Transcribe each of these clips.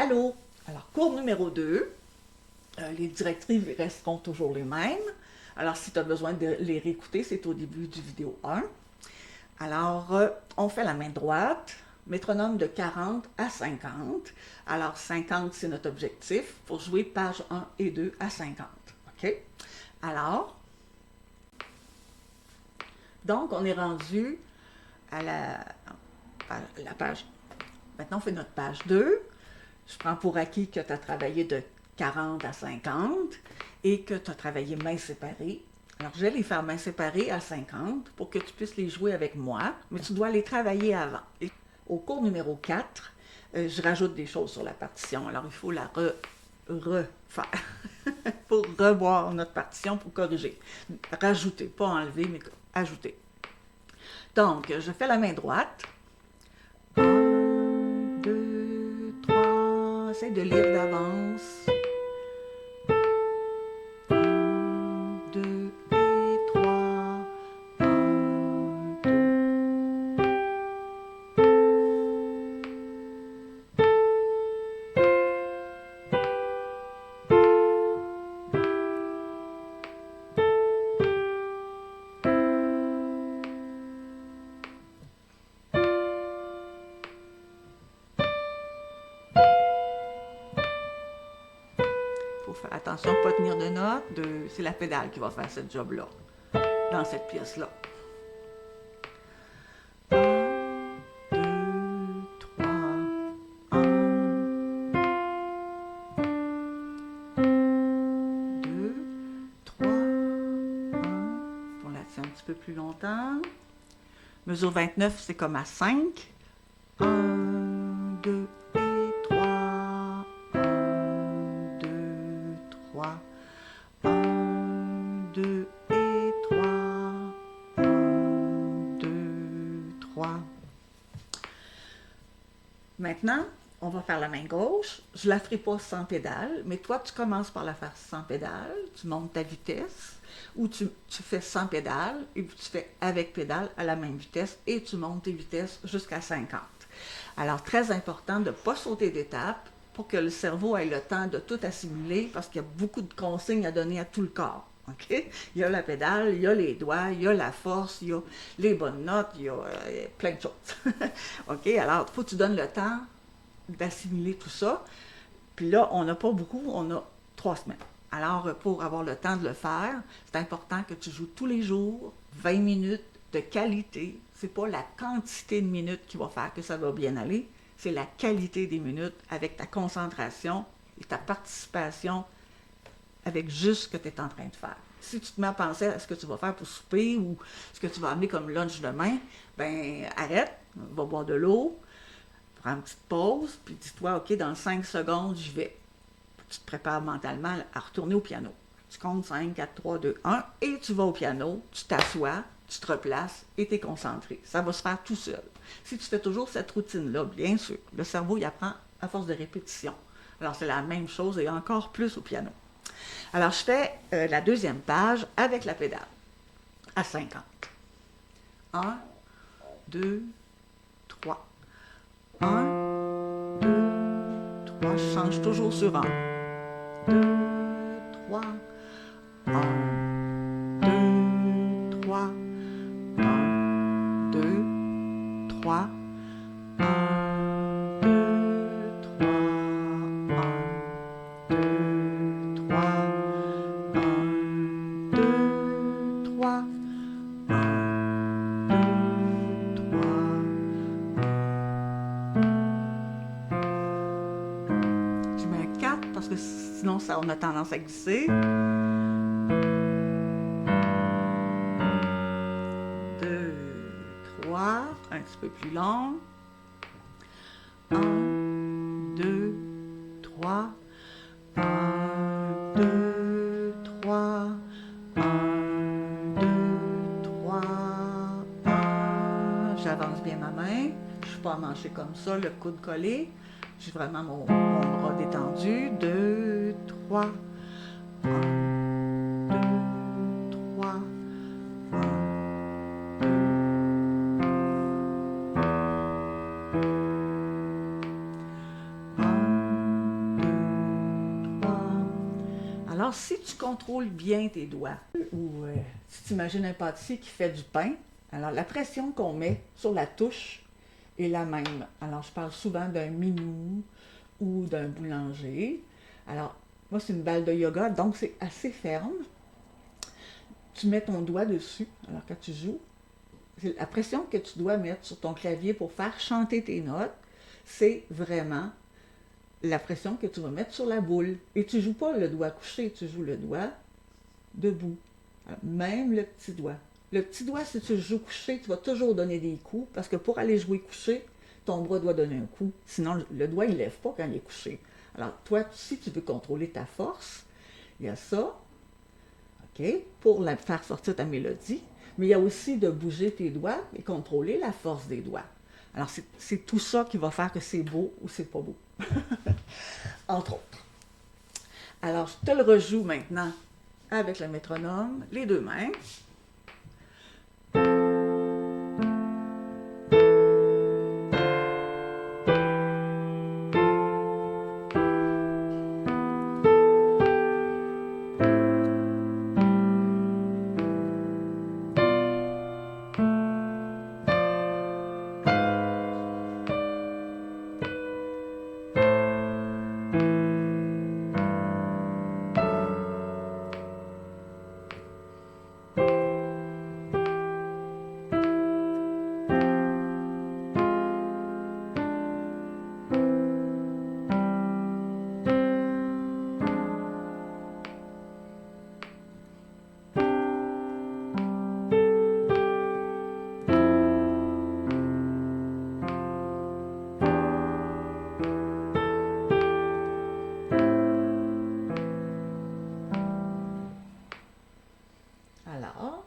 Allô? Alors, cours numéro 2. Les directives resteront toujours les mêmes. Alors, si tu as besoin de les réécouter, c'est au début du vidéo 1. Alors, on fait la main droite, métronome de 40 à 50. Alors, 50, c'est notre objectif pour jouer page 1 et 2 à 50. OK? Alors, donc, on est rendu à la page. Maintenant, on fait notre page 2. Je prends pour acquis que tu as travaillé de 40 à 50 et que tu as travaillé mains séparées. Alors, je vais les faire mains séparées à 50 pour que tu puisses les jouer avec moi, mais tu dois les travailler avant. Et au cours numéro 4, je rajoute des choses sur la partition. Alors, il faut la refaire pour revoir notre partition pour corriger. Rajouter, pas enlever, mais ajouter. Donc, je fais la main droite. 1, 2, 3. Essaye de lire d'avance. 1, 2 et 3. 1, 2. Il faut faire attention, pas tenir de notes. C'est la pédale qui va faire ce job-là, dans cette pièce-là. 1, 2, 3. 1, 2, 3. 1. On la tient un petit peu plus longtemps. Mesure 29, c'est comme à 5. 1, 2 et 3. 1, 2, 3. 1, 2 et 3. 1, 2, 3. Maintenant, on va faire la main gauche. Je ne la ferai pas sans pédale, mais toi, tu commences par la faire sans pédale. Tu montes ta vitesse, ou tu fais sans pédale, et puis tu fais avec pédale à la même vitesse, et tu montes tes vitesses jusqu'à 50. Alors, très important de ne pas sauter d'étape pour que le cerveau ait le temps de tout assimiler, parce qu'il y a beaucoup de consignes à donner à tout le corps. Okay? Il y a la pédale, il y a les doigts, il y a la force, il y a les bonnes notes, il y a plein de choses. OK? Alors, il faut que tu donnes le temps d'assimiler tout ça. Puis là, on n'a pas beaucoup, on a 3 semaines. Alors, pour avoir le temps de le faire, c'est important que tu joues tous les jours, 20 minutes de qualité. C'est pas la quantité de minutes qui va faire que ça va bien aller, c'est la qualité des minutes avec ta concentration et ta participation avec juste ce que tu es en train de faire. Si tu te mets à penser à ce que tu vas faire pour souper ou ce que tu vas amener comme lunch demain, ben arrête, va boire de l'eau, prends une petite pause, puis dis-toi, OK, dans 5 secondes, j'y vais. Tu te prépares mentalement à retourner au piano. Tu comptes 5, 4, 3, 2, 1, et tu vas au piano, tu t'assois, tu te replaces et tu es concentré. Ça va se faire tout seul. Si tu fais toujours cette routine-là, bien sûr, le cerveau il apprend à force de répétition. Alors c'est la même chose et encore plus au piano. Alors je fais la deuxième page avec la pédale à 50. 1, 2, 3. 1, 2, 3. Je change toujours sur 1. 2, 3. 1, 2, 3. 1, 2, 3. 1, 2, 3. 1, 2, 3. 1, 2, 3. 1, 2, 3. Je mets un 4 parce que sinon ça, on a tendance à glisser. 2, 3, un petit peu plus long. 1, 2, 3. 1, 2, 3. 1, 2, 3. 1. J'avance bien ma main. Je ne suis pas manchée comme ça, le coude collé. J'ai vraiment mon bras détendu. 2, 3. 1, 2, 3. 1, 2. Alors, si tu contrôles bien tes doigts, ou si tu imagines un pâtissier qui fait du pain, alors la pression qu'on met sur la touche est la même. Alors, je parle souvent d'un minou ou d'un boulanger. Alors, moi, c'est une balle de yoga, donc c'est assez ferme. Tu mets ton doigt dessus, alors quand tu joues, la pression que tu dois mettre sur ton clavier pour faire chanter tes notes, c'est vraiment la pression que tu vas mettre sur la boule. Et tu ne joues pas le doigt couché, tu joues le doigt debout. Alors, même le petit doigt. Le petit doigt, si tu le joues couché, tu vas toujours donner des coups, parce que pour aller jouer couché, ton bras doit donner un coup. Sinon, le doigt, il ne lève pas quand il est couché. Alors, toi, si tu veux contrôler ta force, il y a ça, OK, pour faire sortir ta mélodie, mais il y a aussi de bouger tes doigts et contrôler la force des doigts. Alors, c'est tout ça qui va faire que c'est beau ou c'est pas beau. Entre autres. Alors, je te le rejoue maintenant avec le métronome, les deux mains. Alors,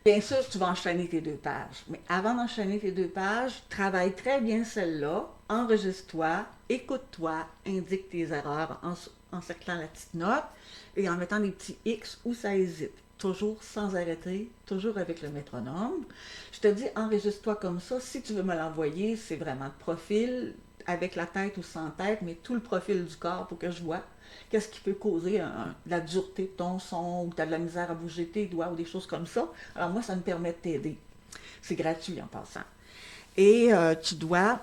bien sûr, tu vas enchaîner tes deux pages. Mais avant d'enchaîner tes deux pages, travaille très bien celle-là, enregistre-toi, écoute-toi, indique tes erreurs en cerclant la petite note et en mettant des petits X où ça hésite. Toujours sans arrêter, toujours avec le métronome. Je te dis, enregistre-toi comme ça. Si tu veux me l'envoyer, c'est vraiment de profil, avec la tête ou sans tête, mais tout le profil du corps pour que je vois qu'est-ce qui peut causer la dureté de ton son, ou tu as de la misère à bouger tes doigts, ou des choses comme ça. Alors moi, ça me permet de t'aider. C'est gratuit en passant. Et tu dois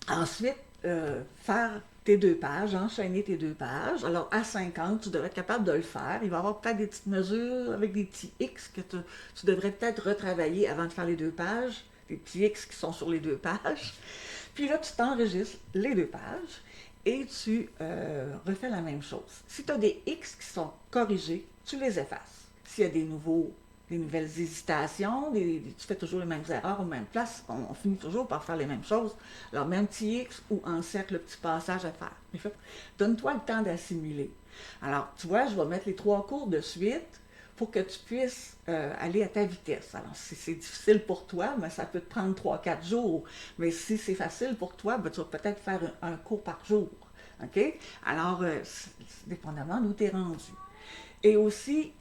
ensuite faire tes deux pages, enchaîner tes deux pages. Alors à 50, tu devrais être capable de le faire. Il va y avoir peut-être des petites mesures avec des petits X que tu devrais peut-être retravailler avant de faire les deux pages. Des petits X qui sont sur les deux pages. Puis là, tu t'enregistres les deux pages et tu refais la même chose. Si tu as des X qui sont corrigés, tu les effaces. S'il y a des nouvelles hésitations, tu fais toujours les mêmes erreurs aux mêmes places, on finit toujours par faire les mêmes choses. Alors, même petit X ou encercle le petit passage à faire. Donne-toi le temps d'assimiler. Alors, tu vois, je vais mettre les 3 cours de suite pour que tu puisses aller à ta vitesse. Alors, si c'est difficile pour toi, ben, ça peut te prendre 3-4 jours. Mais si c'est facile pour toi, ben, tu vas peut-être faire un cours par jour. OK? Alors, dépendamment d'où tu es rendu. Et aussi,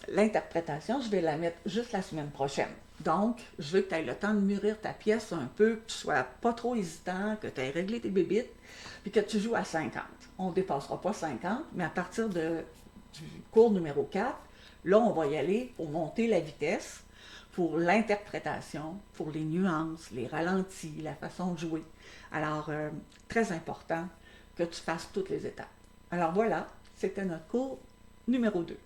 l'interprétation, je vais la mettre juste la semaine prochaine. Donc, je veux que tu aies le temps de mûrir ta pièce un peu, que tu sois pas trop hésitant, que tu aies réglé tes bébites, puis que tu joues à 50. On ne dépassera pas 50, mais à partir du cours numéro 4, là, on va y aller pour monter la vitesse, pour l'interprétation, pour les nuances, les ralentis, la façon de jouer. Alors, très important que tu fasses toutes les étapes. Alors voilà, c'était notre cours numéro 2.